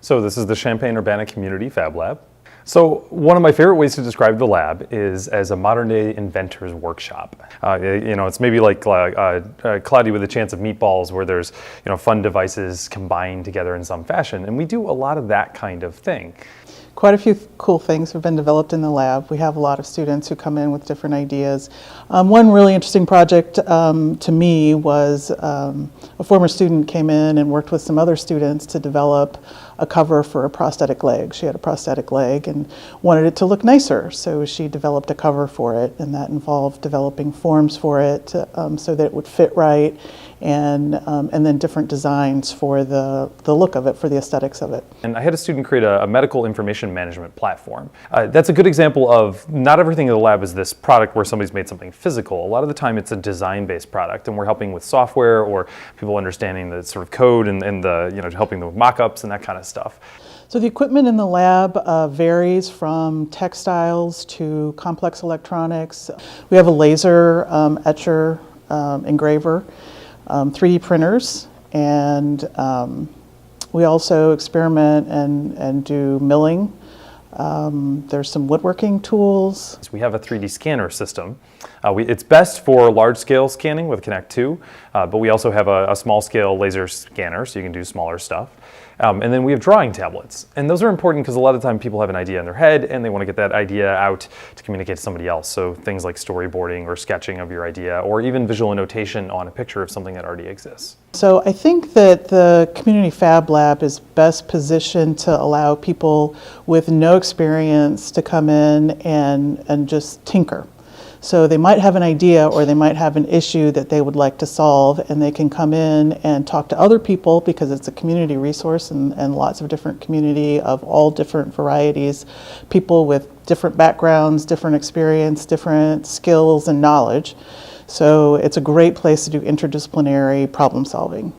So this is the Champaign-Urbana Community Fab Lab. So one of my favorite ways to describe the lab is as a modern-day inventor's workshop. It's maybe like Cloudy with a Chance of Meatballs, where there's fun devices combined together in some fashion, and we do a lot of that kind of thing. Quite a few cool things have been developed in the lab. We have a lot of students who come in with different ideas. One really interesting project to me was a former student came in and worked with some other students to develop a cover for a prosthetic leg. She had a prosthetic leg and wanted it to look nicer, so she developed a cover for it, and that involved developing forms for it so that it would fit right, and then different designs for the look of it, for the aesthetics of it. And I had a student create a medical information management platform. That's a good example of not everything in the lab is this product where somebody's made something physical. A lot of the time it's a design-based product, and we're helping with software or people understanding the sort of code and the helping them with mock-ups and that kind of stuff. So the equipment in the lab varies from textiles to complex electronics. We have a laser etcher, engraver, 3D printers, and we also experiment and do milling. There's some woodworking tools. We have a 3D scanner system. It's best for large-scale scanning with Connect 2, but we also have a small-scale laser scanner, so you can do smaller stuff. And then we have drawing tablets. And those are important because a lot of the time people have an idea in their head and they want to get that idea out to communicate to somebody else. So things like storyboarding or sketching of your idea, or even visual notation on a picture of something that already exists. So I think that the Community Fab Lab is best positioned to allow people with no experience to come in and just tinker. So they might have an idea or they might have an issue that they would like to solve, and they can come in and talk to other people because it's a community resource and lots of different community of all different varieties, people with different backgrounds, different experience, different skills and knowledge. So it's a great place to do interdisciplinary problem solving.